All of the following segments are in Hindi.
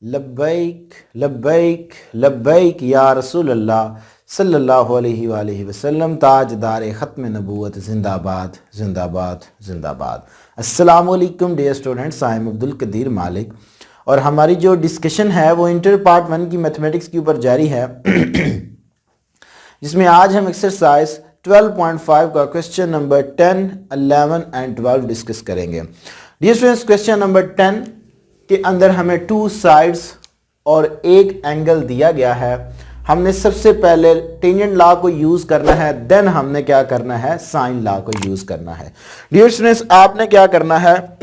लब्बैक लब्बैक लब्बैक या रसूल अल्लाह सल्लल्लाहु अलैहि वसल्लम। ताजदार ख़त्म नबूवत जिंदाबाद जिंदाबाद जिंदाबाद। अस्सलामु अलैकुम dear students, I am Abdul Qadir Malik और हमारी जो डिस्कशन है वो इंटर पार्ट 1 की मैथमेटिक्स के ऊपर जारी है जिसमें आज हम एक्सरसाइज 12.5 का क्वेश्चन नंबर 10, 11 एंड 12 डिस्कस करेंगे। डियर स्टूडेंट्स, क्वेश्चन नंबर 10 के अंदर हमें 2 साइड्स और एक एंगल दिया गया है। हमने सबसे पहले टेंजेंट लॉ को यूज करना है, देन हमने क्या करना है, साइन लॉ को यूज करना है। डियर स्टूडेंट्स, आपने क्या करना है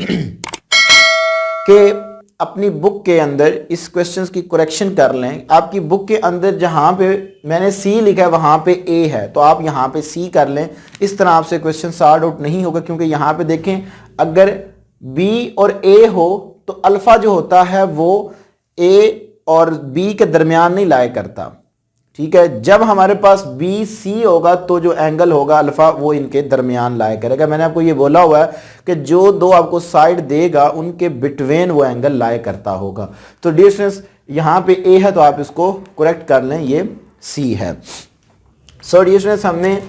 कि अपनी बुक के अंदर इस क्वेश्चंस की करेक्शन कर लें। आपकी बुक के अंदर जहां पे मैंने सी लिखा है वहां पे ए है, तो आप यहां पे सी कर लें। इस तरह आपसे क्वेश्चन सॉर्ट आउट नहीं होगा, क्योंकि यहां पे देखें अगर बी और ए हो तो अल्फा जो होता है वो ए और बी के दरमियान नहीं लाया करता। ठीक है, जब हमारे पास बी सी होगा तो जो एंगल होगा अल्फा वो इनके दरमियान लाया करेगा। मैंने आपको ये बोला हुआ है कि जो दो आपको साइड देगा उनके बिटवीन वो एंगल लाया करता होगा। तो डियर स्टूडेंट्स, यहां पे ए है तो आप इसको करेक्ट कर लें, ये सी है। सो डियर स्टूडेंट्स, हमने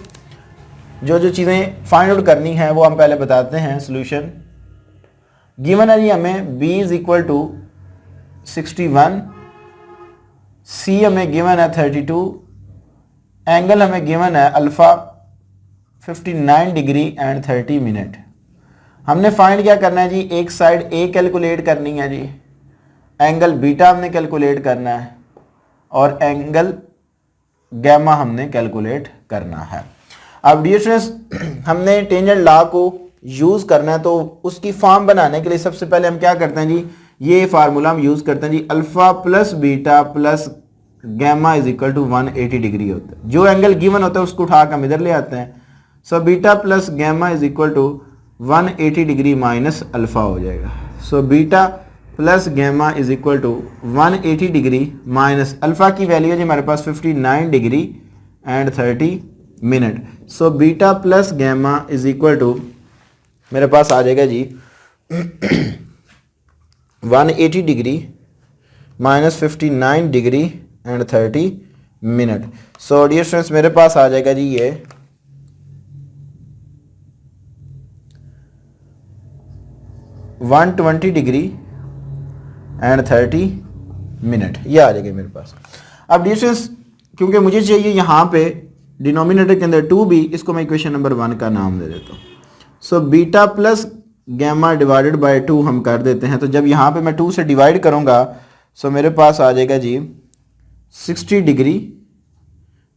जो जो चीज़ें फाइंड आउट करनी है वो हम पहले बताते हैं। सोल्यूशन गिवन है जी हमें b इज इक्वल टू 61, सी हमें गिवन है 32, एंगल हमें गिवन है अल्फा 59 डिग्री एंड 30 मिनट। हमने फाइंड क्या करना है जी, एक साइड ए कैलकुलेट करनी है जी, एंगल बीटा हमने कैलकुलेट करना है और एंगल गैमा हमने कैलकुलेट करना है। अब डियर स्टूडेंट्स, हमने टेंजेंट लॉ को यूज करना है, तो उसकी फॉर्म बनाने के लिए सबसे पहले हम क्या करते हैं जी, ये फार्मूला हम यूज करते हैं जी, alpha plus beta plus gamma is equal to 180 degree होता है। जो एंगल गिवन होता है उसको उठा कर हम इधर ले आते हैं। So beta plus gamma is equal to 180 degree minus alpha हो जाएगा। So beta plus gamma is equal to 180 degree minus alpha की वैल्यू है जी हमारे पास 59 degree and 30 minute. So beta plus gamma is equal to मेरे पास आ जाएगा जी 180 degree minus 59 degree and 30 minute. So dear students, मेरे पास आ जाएगा जी ये 120 डिग्री एंड 30 मिनट, ये आ जाएगा मेरे पास। अब डियर स्टूडेंट्स, क्योंकि मुझे चाहिए यहाँ पे डिनोमिनेटर के अंदर 2b, इसको मैं इक्वेशन नंबर 1 का नाम दे देता हूँ। So beta plus gamma divided by 2 हम कर देते हैं। तो जब यहाँ पे मैं 2 से डिवाइड करूँगा सो मेरे पास आ जाएगा जी 60 डिग्री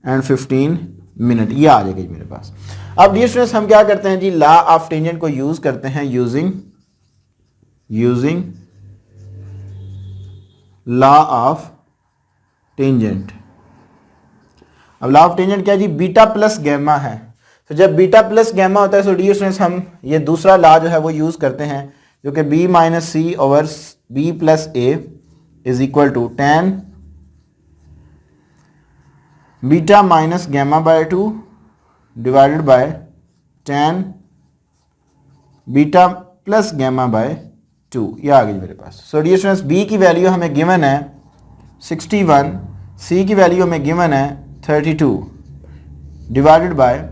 एंड 15 मिनट, ये आ जाएगा जी मेरे पास। अब डियर स्टूडेंट्स, हम क्या करते हैं जी, लॉ ऑफ टेंजेंट को यूज करते हैं, यूजिंग लॉ ऑफ टेंजेंट। अब लॉ ऑफ टेंजेंट क्या है जी, बीटा प्लस गैमा है। तो जब बीटा प्लस गैमा होता है सो डियर स्टूडेंट्स हम ये दूसरा लॉ जो है वो यूज करते हैं, जो कि b minus C over b plus A is equal to tan beta minus gamma by 2 divided by tan beta plus gamma by 2, ये आ गई मेरे पास। सो डियर स्टूडेंट्स, b की वैल्यू हमें गिवन है 61, c की वैल्यू हमें गिवन है 32 divided by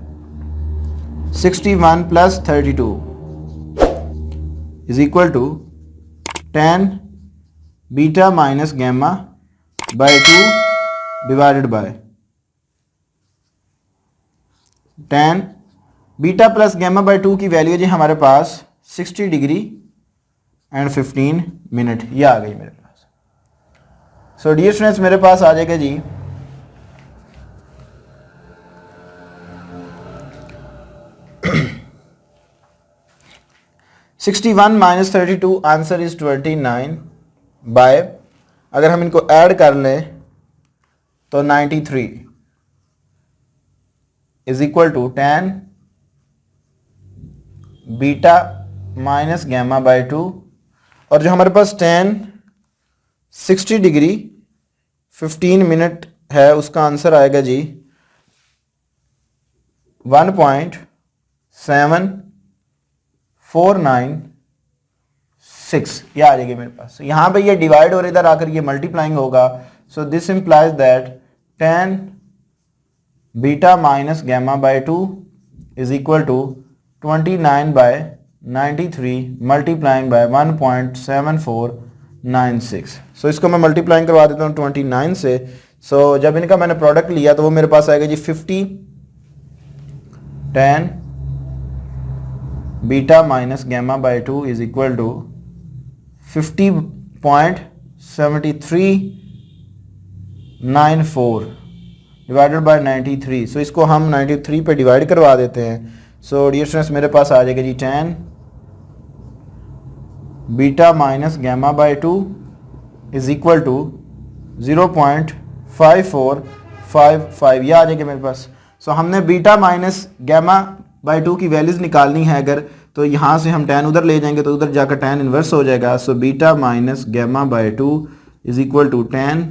61 plus 32 is equal to tan beta minus gamma by 2 divided by tan beta plus gamma by 2 की वैल्यू जी हमारे पास 60 डिग्री एंड 15 मिनट, ये आ गई मेरे पास। सो डियर स्टूडेंट्स, मेरे पास आ जाएगा जी 61 माइनस 32, आंसर इज 29 बाय, अगर हम इनको ऐड कर लें तो 93 is equal to tan beta minus gamma by 2, और जो हमारे पास tan 60 डिग्री 15 मिनट है उसका आंसर आएगा जी 1.749 6 ये आ जाएगी मेरे पास। यहाँ पे ये डिवाइड और इधर आकर ये मल्टीप्लाइंग होगा। So this implies that tan beta minus gamma by 2 is equal to 29/93 multiplying by 1.7496। So इसको मैं मल्टीप्लाइंग करवा देता हूँ 29 से। सो जब इनका मैंने प्रोडक्ट लिया तो वो मेरे पास आएगा जी 50 tan beta minus gamma by 2 is equal to 50.7394 divided by 93। So इसको हम 93 पे डिवाइड करवा देते हैं। सो डियर स्टूडेंट्स मेरे पास आ जाएगा जी tan beta minus gamma by 2 is equal to 0.5455 ये आ जाएगा मेरे पास। सो हमने बीटा माइनस गैमा बाय 2 की वैल्यूज निकालनी है अगर, तो यहाँ से हम tan उधर ले जाएंगे तो उधर जाकर tan इन्वर्स हो जाएगा। So beta minus gamma by 2 is equal to tan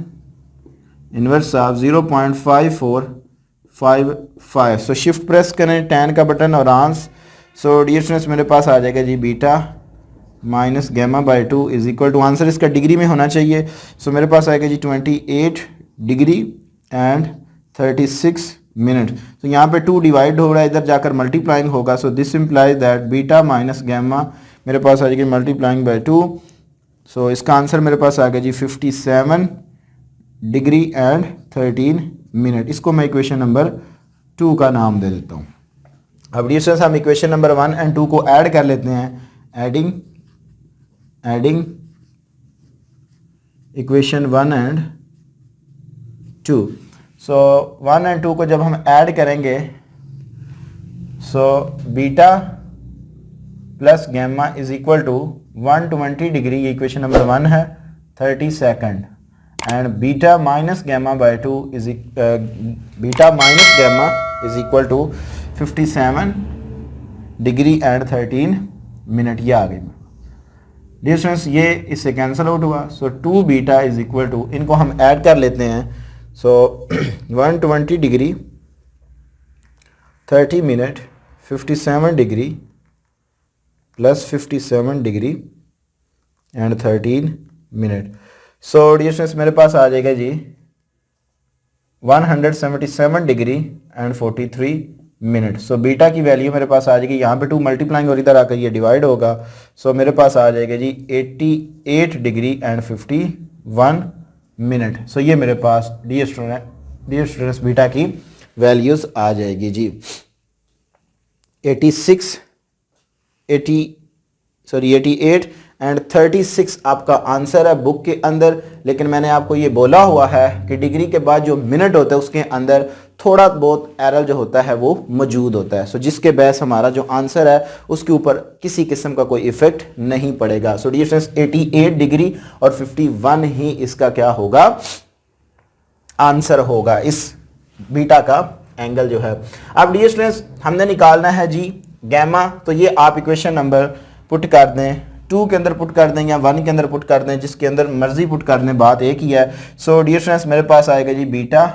inverse of 0.5455। So shift press करें tan का बटन और आंस। सो डियर स्टूडेंट्स मेरे पास आ जाएगा जी beta minus gamma by 2 is equal to, answer इसका डिग्री में होना चाहिए। सो मेरे पास आएगा जी 28 डिग्री एंड 36 मिनट। तो यहाँ पे 2 डिवाइड हो रहा है, इधर जाकर मल्टीप्लाइंग होगा। So this implies that beta minus gamma मेरे पास आ जाएगी मल्टीप्लाइंग बाय 2। सो इसका आंसर मेरे पास आ गया जी 57 डिग्री एंड 13 मिनट। इसको मैं इक्वेशन नंबर 2 का नाम दे देता हूँ। अब डियर स्टूडेंट्स हम इक्वेशन नंबर 1 एंड 2 को ऐड कर लेते हैं। Adding equation 1 and 2। So 1 and 2 को जब हम ऐड करेंगे so beta plus gamma is equal to 120 degree, ये इक्वेशन नंबर 1 है, 30 second, and beta minus gamma by 2 is beta minus gamma is equal to 57 degree and 13 minute. ये आ गई डियर स्टूडेंट्स, ये इससे कैंसिल आउट हुआ। So 2 beta is equal to, इनको हम ऐड कर लेते हैं। So 120 degree 30 minute 57 degree plus 57 degree and 13 minute. So dear students मेरे पास आ जाएगा जी 177 degree and 43 minute. So beta की वैल्यू मेरे पास आ जाएगी, यहाँ पे 2 मल्टीप्लाइंग और इधर आकर ये डिवाइड होगा। सो मेरे पास आ जाएगा जी 88 डिग्री एंड 51 मिनट। सो ये मेरे पास डियर स्टूडेंट्स बीटा की वैल्यूज आ जाएगी जी 88 एंड 36 आपका आंसर है बुक के अंदर। लेकिन मैंने आपको ये बोला हुआ है कि डिग्री के बाद जो मिनट होता है उसके अंदर थोड़ा बहुत एरर जो होता है वो मौजूद होता है। सो जिसके बेस हमारा जो आंसर है उसके ऊपर किसी किस्म का कोई इफेक्ट नहीं पड़ेगा। सो डियर स्टूडेंट्स 88 डिग्री और 51 ही इसका क्या होगा, आंसर होगा, इस बीटा का एंगल जो है। अब डियर स्टूडेंट्स हमने निकालना है जी गैमा, तो ये आप इक्वेशन नंबर पुट कर दें, 2 के अंदर पुट कर दें या 1 के अंदर पुट कर दें, जिसके अंदर मर्जी पुट कर दें, बात एक ही है। सो डियर स्टूडेंट्स मेरे पास आएगा जी beta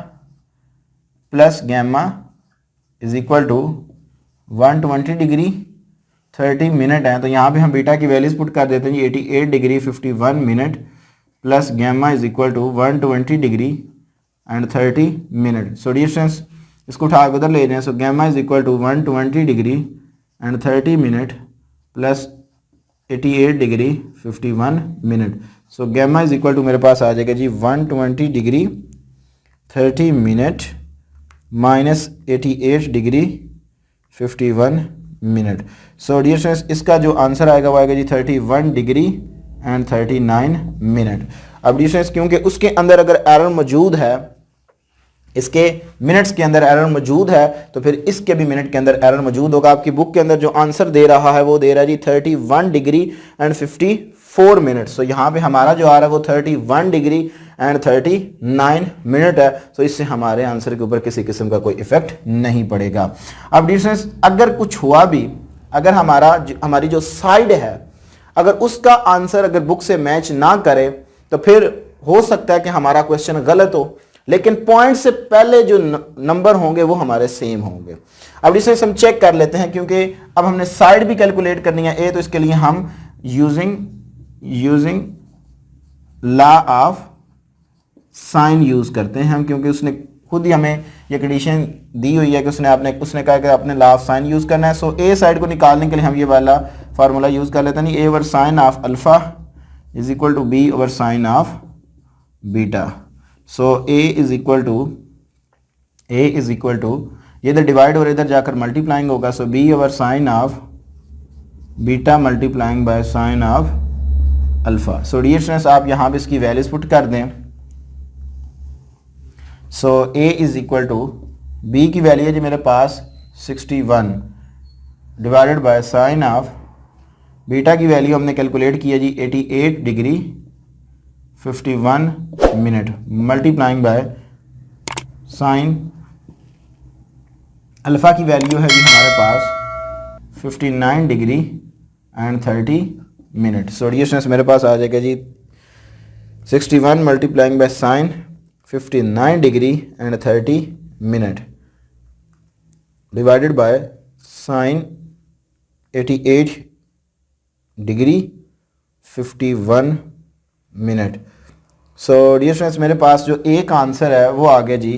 plus gamma is equal to 120 degree 30 minute है। तो यहाँ पे हम बीटा की वैल्यूज पुट कर देते हैं जी 88 degree 51 minute plus gamma is equal to 120 degree and 30 minute. So dear students इसको उठा के उधर ले जाएं। So gamma is equal to 120 degree and 30 minute plus 88 degree 51 minute. So gamma is equal to मेरे पास आ जाएगा जी 120 degree 30 minute minus 88 degree 51 minute. So dear students इसका जो आंसर आएगा वो आएगा जी 31 डिग्री एंड 39 मिनट। अब डियर स्टूडेंट्स क्योंकि उसके अंदर अगर एरर मौजूद है, इसके मिनट्स के अंदर एरर मौजूद है, तो फिर इसके भी मिनट के अंदर एरर मौजूद होगा। आपकी बुक के अंदर जो आंसर दे रहा है वो दे रहा है जी 31 डिग्री एंड 54 मिनट। सो यहाँ पे हमारा जो आ रहा है वो 31 डिग्री एंड 39 मिनट है। सो इससे हमारे आंसर के ऊपर किसी किस्म का कोई इफेक्ट नहीं पड़ेगा। अब डियर स्टूडेंट्स अगर कुछ हुआ भी, अगर हमारी जो साइड है अगर उसका आंसर अगर बुक से मैच ना करे, तो फिर हो सकता है कि हमारा क्वेश्चन गलत हो, लेकिन पॉइंट से पहले जो नंबर होंगे वो हमारे सेम होंगे। अब इसे हम चेक कर लेते हैं, क्योंकि अब हमने साइड भी कैलकुलेट करनी है ए, तो इसके लिए हम using using law of sine use करते हैं हम, क्योंकि उसने खुद ही हमें ये कंडीशन दी हुई है कि उसने कहा कि आपने लॉ ऑफ साइन यूज़ करना है। सो ए साइड को निकालने के लिए हम ये वाला फार्मूला यूज़ कर लेते हैं, a over sine of alpha is equal to b over sine of beta. So a is equal to ये इधर डिवाइड और इधर जाकर मल्टीप्लाइंग होगा, so b over sine of beta multiplying by sine of alpha. So dear students, आप यहाँ पे इसकी वैल्यूज पुट कर दें। So a is equal to b की वैल्यू है जी मेरे पास 61 divided by sine of beta की वैल्यू हमने कैलकुलेट की है जी 88 degree 51 minute multiplying by sine alpha की वैल्यू है जी हमारे पास 59 degree and 30 minute. So dear students, मेरे पास आ जाएगा जी 61 multiplying by sine 59 degree and 30 minute divided by sine 88 degree 51 minute. So dear students, मेरे पास जो ए का आंसर है वो आ गया जी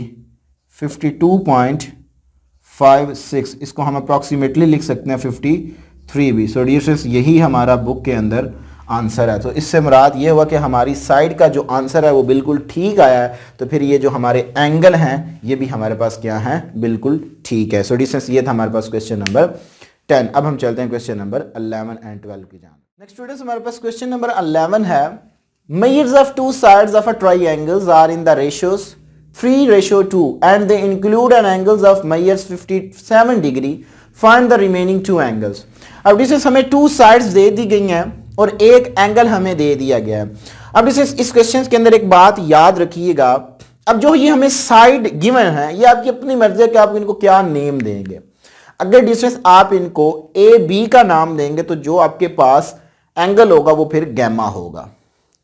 52.56। इसको हम अप्रॉक्सीमेटली लिख सकते हैं 53 भी। सो डियर स्टूडेंट्स, यही हमारा बुक के अंदर आंसर है। तो इससे मुराद ये हुआ कि हमारी साइड का जो आंसर है वो बिल्कुल ठीक आया है, तो फिर ये जो हमारे एंगल हैं ये भी हमारे पास क्या हैं, बिल्कुल ठीक है। सो डियर स्टूडेंट्स, ये था हमारे पास क्वेश्चन नंबर 10। अब हम चलते हैं क्वेश्चन नंबर 11 एंड 12 की जान। नेक्स्ट स्टूडेंट्स, हमारे पास क्वेश्चन नंबर 11 है, measures of two sides of a triangle are in the ratios 3:2 and they include an angles of measures 57 degree. Find the remaining two angles. अब जिसे हमें टू साइड्स दे दी गई हैं और एक एंगल हमें दे दिया गया है। अब इस क्वेश्चन के अंदर एक बात याद रखिएगा, अब जो ये हमें साइड गिवन है ये आपकी अपनी मर्जी है कि आप इनको क्या नेम देंगे। अगर डिस्टेंस आप इनको ए बी का नाम देंगे तो जो आपके पास एंगल होगा वो फिर गैमा होगा,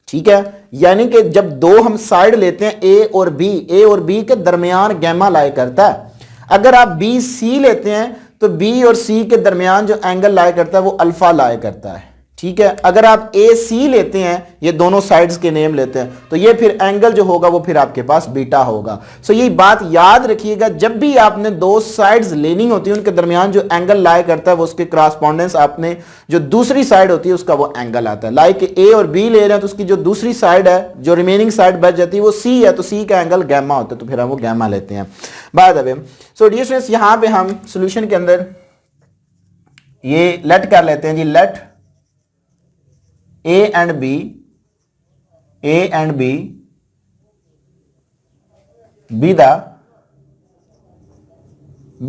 ठीक है। यानी कि जब दो हम साइड लेते हैं ए और बी के दरमियान गैमा लाए करता है। अगर आप बी सी लेते हैं तो बी और सी के दरमियान जो एंगल लाए करता है वो अल्फा लाए करता है, ठीक है। अगर आप ए सी लेते हैं, ये दोनों साइड्स के नेम लेते हैं, तो ये फिर एंगल जो होगा वो फिर आपके पास बीटा होगा। सो ये बात याद रखिएगा, जब भी आपने दो साइड्स लेनी होती है उनके दरमियान जो एंगल लाए करता है वो उसके क्रॉसपोंडेंस आपने जो दूसरी साइड होती है उसका वो एंगल आता है। लाइक ए और बी ले रहे हैं तो उसकी जो दूसरी साइड है, जो रिमेनिंग साइड बच जाती है वो सी है, तो सी का एंगल गैमा होता है, तो फिर हम वो गैमा लेते हैं। By the way, so dear students, यहां पे हम सोल्यूशन के अंदर ये लेट कर लेते हैं जी, late A and B be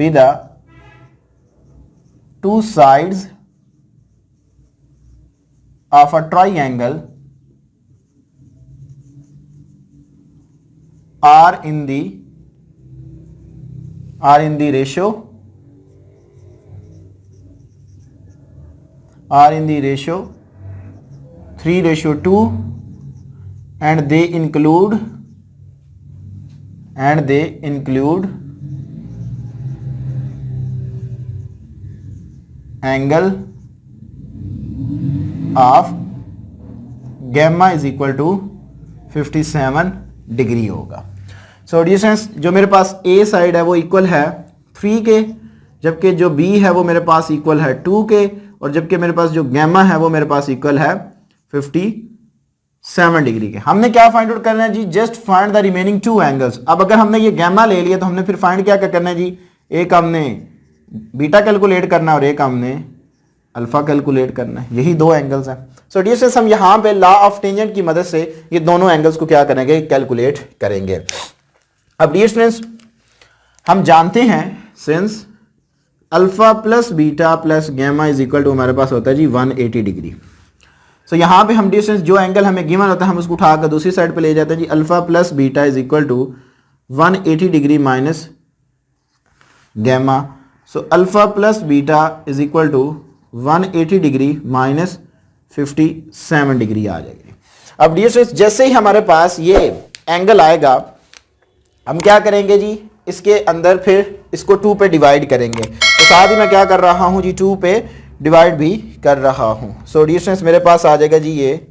the two sides of a triangle are in the ratio 3:2 and they include angle of gamma is equal to 57 degree होगा। सो डियर स्टूडेंट्स, जो मेरे पास ए साइड है वो इक्वल है 3 के, जबकि जो बी है वो मेरे पास इक्वल है 2 के, और जबकि मेरे पास जो गैमा है वो मेरे पास इक्वल है 57 डिग्री के। हमने क्या फाइंड आउट करना है जी, just find the remaining two angles. अब अगर हमने ये गैमा ले लिया तो हमने फिर फाइंड क्या करना है जी, एक हमने बीटा कैलकुलेट करना है और एक हमने अल्फा कैलकुलेट करना है। यही दो एंगल्स हैं। सो डियर स्टूडेंट्स, हम यहां पे लॉ ऑफ टेंजेंट की मदद से ये दोनों एंगल्स को क्या करेंगे, कैलकुलेट करेंगे। अब डियर स्टूडेंट्स, हम जानते हैं since alpha plus beta plus gamma is equal to हमारे पास होता है जी 180 डिग्री। सो यहाँ पे हम डिस्टेंस जो एंगल हमें गिवन होता है हम उसको उठाकर दूसरी साइड पे ले जाते हैं जी, alpha plus beta is equal to 180 degree minus gamma. So alpha plus beta is equal to 180 degree minus 57 degree आ जाएगी। अब डियर स्टूडेंट्स, जैसे ही हमारे पास ये एंगल आएगा हम क्या करेंगे जी, इसके अंदर फिर इसको 2 पे डिवाइड करेंगे। तो साथ ही मैं क्या कर रहा हूँ जी, 2 पे डिवाइड भी कर रहा हूँ। सो डियर स्टूडेंट्स, मेरे पास आ जाएगा जी ये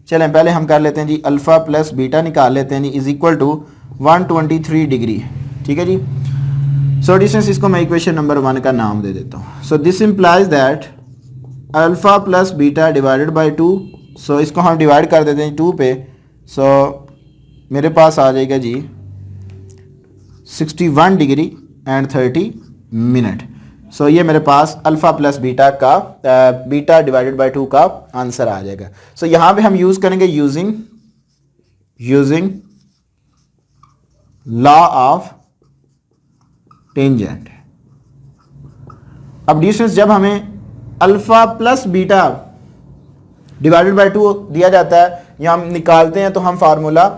चलें पहले हम कर लेते हैं जी अल्फ़ा प्लस बीटा निकाल लेते हैं जी इज़ इक्वल टू 123 डिग्री। ठीक है जी। सो डिस्टेंस इसको मैं इक्वेशन नंबर 1 का नाम दे देता हूँ। सो this implies that alpha plus beta divided by 2। सो इसको हम डिवाइड कर देते हैं 2 पे। सो मेरे पास आ जाएगा जी 61 डिग्री एंड 30 मिनट। सो ये मेरे पास अल्फ़ा प्लस बीटा का बीटा डिवाइडेड बाई 2 का आंसर आ जाएगा। सो यहाँ पे हम यूज़ करेंगे यूजिंग लॉ ऑफ टेंजेंट। अब डिस्टेंस जब हमें alpha plus beta divided by 2 दिया जाता है या हम निकालते हैं तो हम फार्मूला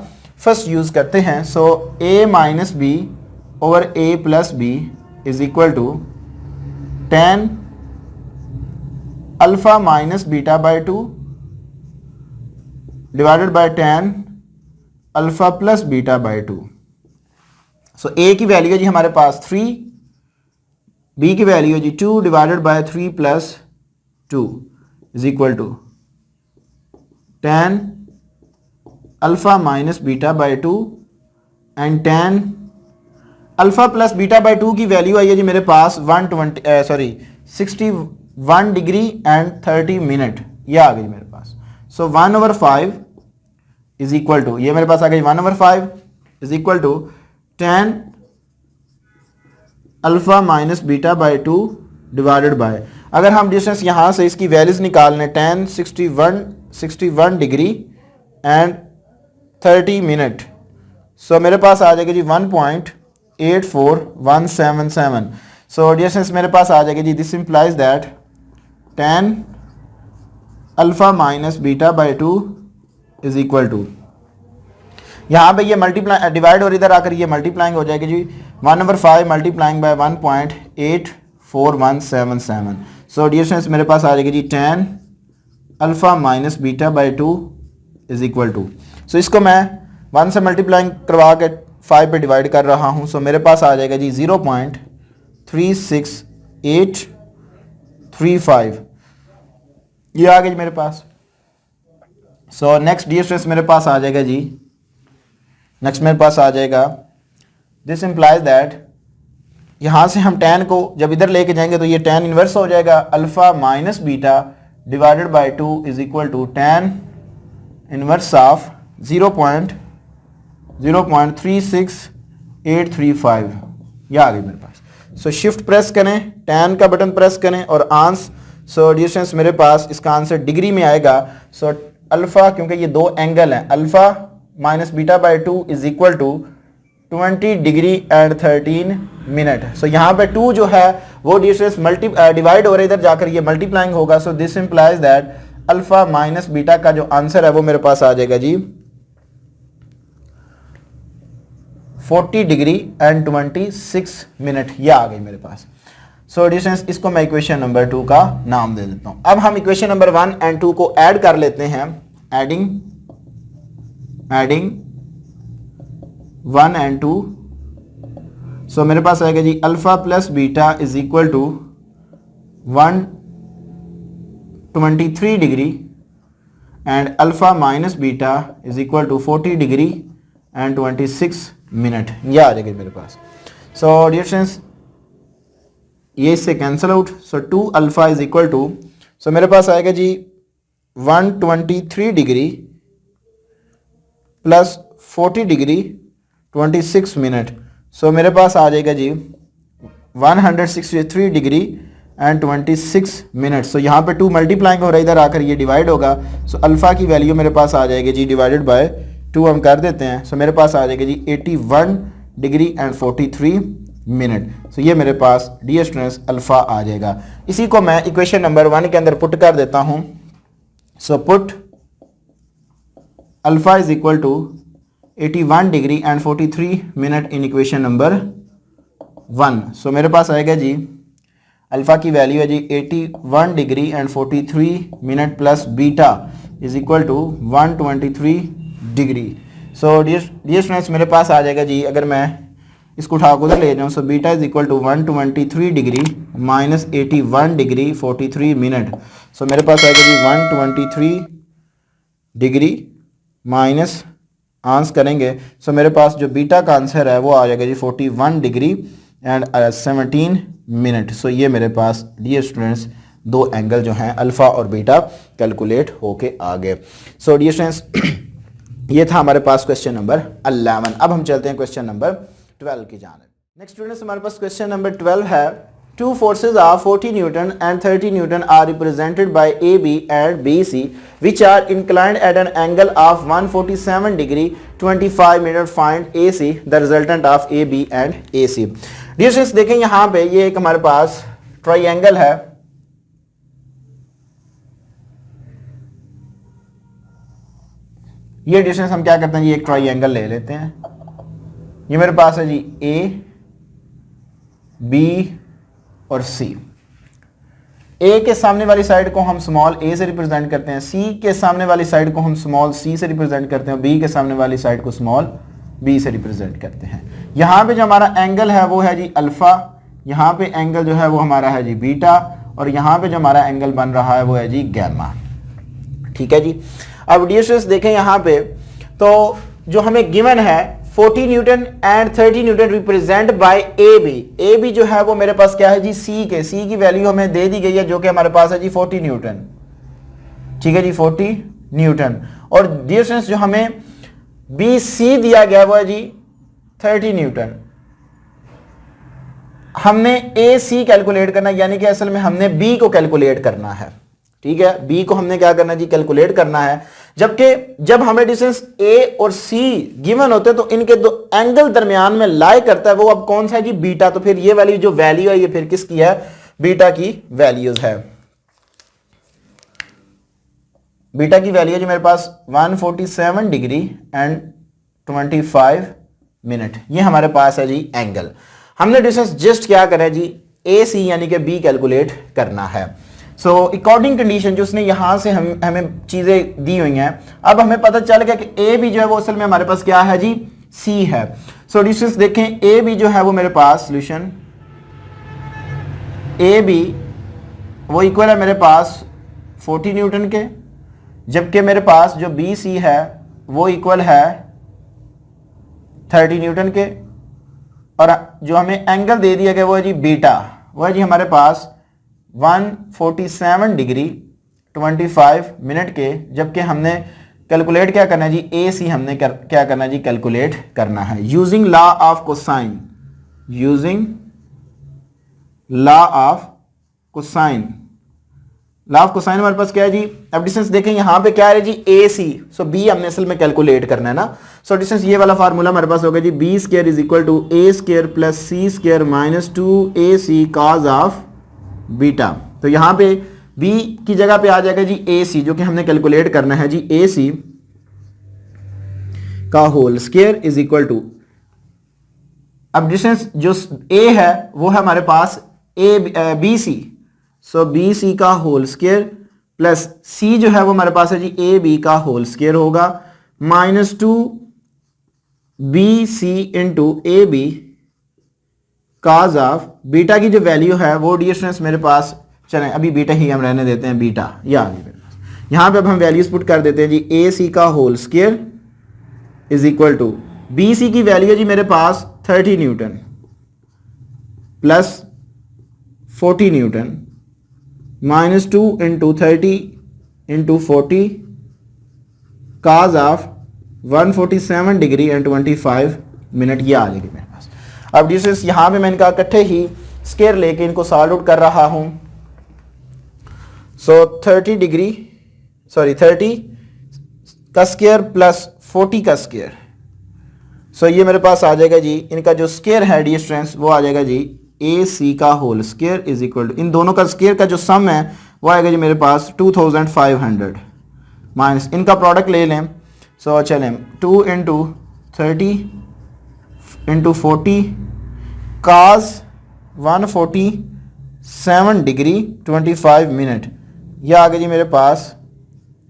फर्स्ट यूज़ करते हैं। So a minus B over a plus B is equal to tan alpha minus beta by 2 divided by tan alpha plus beta by 2। So a की वैल्यू है जी हमारे पास 3, b की वैल्यू है जी 2 divided by 3 plus 2 is equal to tan alpha minus beta by 2 and tan alpha plus beta by 2 की वैल्यू आई है जी मेरे पास 61 डिग्री एंड 30 मिनट। ये आ गई मेरे पास। सो 1/5 इज इक्वल टू, ये मेरे पास आ गई 1/5 is equal to tan alpha minus beta by 2 divided by, अगर हम डिस्टेंस यहाँ से इसकी वैल्यूज निकाल लें tan 61 degree and 30 minute. So मेरे पास आ जाएगा जी 1.84177। सो डिस्टेंस मेरे पास आ जाएगा जी। This implies that tan alpha minus beta by 2 is equal to, यहाँ पे ये मल्टीप्लाई डिवाइड और इधर आकर ये मल्टीप्लाइंग हो जाएगी जी 1/5 मल्टीप्लाइंग बाय 1.84177। सो डिस्टेंस मेरे पास आ जाएगी जी tan alpha minus beta by 2 is equal to. So इसको मैं 1 से मल्टीप्लाइंग करवा के 5 पे डिवाइड कर रहा हूँ। सो मेरे पास आ जाएगा जी 0.36835। ये आ गई मेरे पास। सो नेक्स्ट डिस्टेंस मेरे पास आ जाएगा जी, नेक्स्ट मेरे पास आ जाएगा, दिस इंप्लाइज दैट यहाँ से हम tan को जब इधर लेके जाएंगे तो ये tan इन्वर्स हो जाएगा alpha minus beta divided by 2 is equal to tan inverse of 0.36835। यह आ गई मेरे पास। सो शिफ्ट प्रेस करें, tan का बटन प्रेस करें और आंस। सो डिस्टेंस मेरे पास इसका आंसर डिग्री में आएगा। सो अल्फ़ा, क्योंकि ये दो एंगल हैं, alpha minus beta by 2 is equal to 20 degree and 13 minute. So यहाँ पे 2 जो है वो डिस्टेंस डिवाइड हो रहा है, इधर जाकर ये मल्टीप्लाइंग होगा। So this implies that alpha minus beta का जो आंसर है वो मेरे पास आ जाएगा जी 40 डिग्री एंड 26 मिनट। ये आ गई मेरे पास। सो डिस्टेंस, इसको मैं इक्वेशन नंबर 2 का नाम दे देता हूँ। अब हम इक्वेशन नंबर 1 एंड 2 को ऐड कर लेते हैं। Adding 1 and 2। सो मेरे पास आएगा जी alpha plus beta is equal to 123 degree and alpha minus beta is equal to 40 degree and 26 minute. यह आ जाएगा मेरे पास। सो डिस्टेंस ये इससे cancel out. So 2 alpha is equal to, so मेरे पास आएगा जी 123 degree plus 40 degree 26 minute. So मेरे पास आ जाएगा जी 163 डिग्री एंड 26 मिनट। सो यहाँ पे 2 मल्टीप्लाइंग हो रहा है, इधर आकर ये डिवाइड होगा। सो अल्फ़ा की वैल्यू मेरे पास आ जाएगी जी डिवाइडेड बाय 2 हम कर देते हैं। सो मेरे पास आ जाएगा जी 81 डिग्री एंड 43 मिनट। सो ये मेरे पास डिस्टेंस अल्फ़ा आ जाएगा। इसी को मैं इक्वेशन नंबर 1 के अंदर पुट कर देता हूँ। So put alpha is equal to 81 degree and 43 minute in equation number 1। So मेरे पास आएगा जी अल्फ़ा की वैल्यू है जी 81 degree and 43 minute plus beta is equal to 123 degree. So distance मेरे पास आ जाएगा जी, अगर मैं इसको उठा को उधर ले जाऊँ। So beta is equal to 123 degree minus 81 degree 43 minute. So मेरे पास आएगा जी 123 डिग्री माइनस आंसर करेंगे, सो मेरे पास जो बीटा का आंसर है वो आ जाएगा जी 41 डिग्री एंड 17 मिनट। सो ये मेरे पास डियर स्टूडेंट्स दो एंगल जो हैं अल्फ़ा और बीटा कैलकुलेट होके आ गए। सो डियर स्टूडेंट्स ये था हमारे पास क्वेश्चन नंबर 11। अब हम चलते हैं क्वेश्चन नंबर 12 की जानिब। नेक्स्ट स्टूडेंट्स हमारे पास क्वेश्चन नंबर 12 है, two forces of 40 Newton and 30 Newton are represented by AB and BC which are inclined at an angle of 147 degree 25 minute. Find AC, the resultant of AB and AC. Dear students देखें यहाँ पे ये एक हमारे पास ट्राइंगल है, ये डिस्टेंस हम क्या करते हैं जी एक ट्राइंगल ले लेते हैं। ये मेरे पास है जी A, B और C। A के सामने वाली साइड को हम स्मॉल a से रिप्रेजेंट करते हैं, C के सामने वाली साइड को हम स्मॉल c से रिप्रेजेंट करते हैं, B के सामने वाली साइड को स्मॉल b से रिप्रेजेंट करते हैं। यहाँ पे जो हमारा एंगल है वो है जी अल्फा, यहाँ पे एंगल जो है वो हमारा है जी बीटा, और यहाँ पे जो हमारा एंगल बन रहा है वो है जी गैमा। ठीक है जी। अब डियर स्टूडेंट्स देखें यहाँ पे तो जो हमें गिवन है 40 newton and 30 newton represent by A B जो है वो मेरे पास क्या है जी C की वैल्यू हमें दे दी गई है जो कि हमारे पास है जी 40 न्यूटन। ठीक है जी 40 न्यूटन। और डियर स्टूडेंट्स जो हमें BC दिया गया वो है जी 30 न्यूटन। हमने AC कैलकुलेट करना है, यानी कि असल में हमने B को कैलकुलेट करना है। ठीक है, B को हमने क्या करना है जी कैलकुलेट करना है। जबकि जब हमें डिस्टेंस A और C गिवन होते हैं तो इनके दो एंगल दरमियान में लाई करता है वो अब कौन सा है जी बीटा। तो फिर ये वाली जो वैल्यू है ये फिर किसकी है, बीटा की वैल्यूज है। बीटा की वैल्यू है जी मेरे पास 147 डिग्री एंड 25 मिनट, ये हमारे पास है जी एंगल। हमने डिस्टेंस जस्ट क्या करा है जी AC यानी कि B कैलकुलेट करना है। सो अकॉर्डिंग कंडीशन जो उसने यहां से हमें चीजें दी हुई हैं, अब हमें पता चल गया कि ए बी जो है वो असल में हमारे पास क्या है जी C है। सो डिस्टेंस देखें ए बी जो है वो मेरे पास सोल्यूशन ए बी वो इक्वल है मेरे पास 40 न्यूटन के, जबकि मेरे पास जो BC है वो इक्वल है 30 न्यूटन के, और जो हमें एंगल दे दिया गया वो है जी बीटा, वो है जी हमारे पास 147 डिग्री 25 मिनट के, जबकि हमने कैलकुलेट क्या करना है जी AC हमने क्या करना है जी कैलकुलेट करना है using law of cosine, using law of cosine. Law of cosine हमारे पास क्या है जी, अब डिस्टेंस देखें यहाँ पे क्या है जी AC, सो B हमने असल में कैलकुलेट करना है ना। सो डिस्टेंस ये वाला फार्मूला हमारे पास होगा जी B square is equal to A square plus C square minus 2AC cos of beta. तो यहां पे B की जगह पे आ जाएगा जी AC जो कि हमने कैलकुलेट करना है जी AC का whole square is equal to, अब डिस्टेंस जो A है वो है हमारे पास BC, सो BC का होल स्क्वायर प्लस C जो है वो हमारे पास है जी AB का होल स्क्वायर होगा minus 2BC into AB cos of beta की जो वैल्यू है वो डियर स्टूडेंट्स मेरे पास, चलें अभी बीटा ही हम रहने देते हैं, बीटा या यहाँ पे अब हम वैल्यूज पुट कर देते हैं जी AC का whole square is equal to BC की वैल्यू है जी मेरे पास 30 newton plus 40 newton minus 2 into 30 into 40 cos of 147 degree and 25 minute, ये आ जाएगी मेरे पास। अब डिस्टेंस यहां पे मैं इनका इकट्ठे ही स्क्वायर लेके इनको सॉल्व आउट कर रहा हूं। सो 30 डिग्री 30 का स्क्वायर प्लस 40 का स्क्वायर, सो ये मेरे पास आ जाएगा जी इनका जो स्क्वायर है डियर स्टूडेंट्स वो आ जाएगा जी AC का whole square is equal to, इन दोनों का स्क्वायर का जो सम है वो आएगा जी मेरे पास 2500 माइनस इनका प्रोडक्ट ले लें। सो चलें 2 into 30 into 40 cos 147 degree 25 minute, यह आ गया जी मेरे पास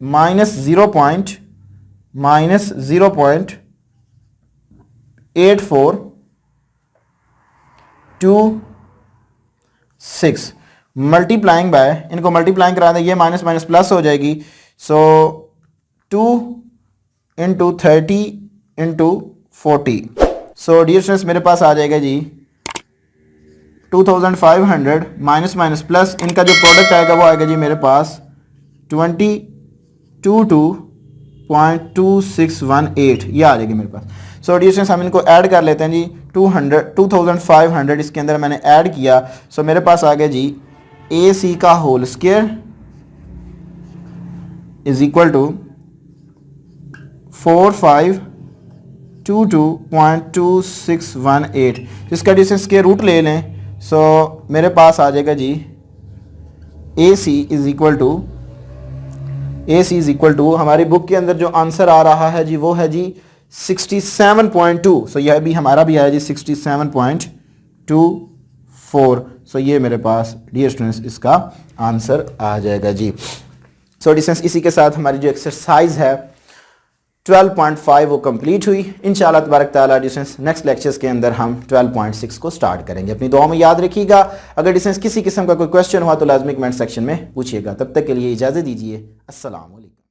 माइनस 0.8426 मल्टीप्लाइंग बाय, इनको मल्टीप्लाइंग करा दें, ये माइनस माइनस प्लस हो जाएगी। So 2 into 30 into 40। So dear students मेरे पास आ जाएगा जी 2500 माइनस माइनस प्लस, इनका जो प्रोडक्ट आएगा वो आएगा जी मेरे पास 22.2618, ये आ जाएगी मेरे पास। सो डियर स्टूडेंट्स हम इनको ऐड कर लेते हैं जी। 2500 इसके अंदर मैंने ऐड किया। सो मेरे पास आ गया जी AC का whole square is equal to 4522.2618, जिसका डिस्टेंस स्क्वायर रूट ले लें। सो मेरे पास आ जाएगा जी AC इज इक्वल टू हमारी बुक के अंदर जो आंसर आ रहा है जी वो है जी 67.2। सो यह भी हमारा भी आया जी 67.24। सो ये मेरे पास डियर स्टूडेंट्स इसका आंसर आ जाएगा जी। सो डिस्टेंस इसी के साथ हमारी जो एक्सरसाइज है 12.5 वो कंप्लीट हुई। इंशाल्लाह तबारक ताला डिस्टेंस नेक्स्ट लेक्चर्स के अंदर हम 12.6 को स्टार्ट करेंगे। अपनी दुआ में याद रखिएगा। अगर डिस्टेंस किसी किस्म का कोई क्वेश्चन हुआ तो लाजमी कमेंट सेक्शन में पूछिएगा। तब तक के लिए इजाज़त दीजिए। अस्सलाम वालेकुम।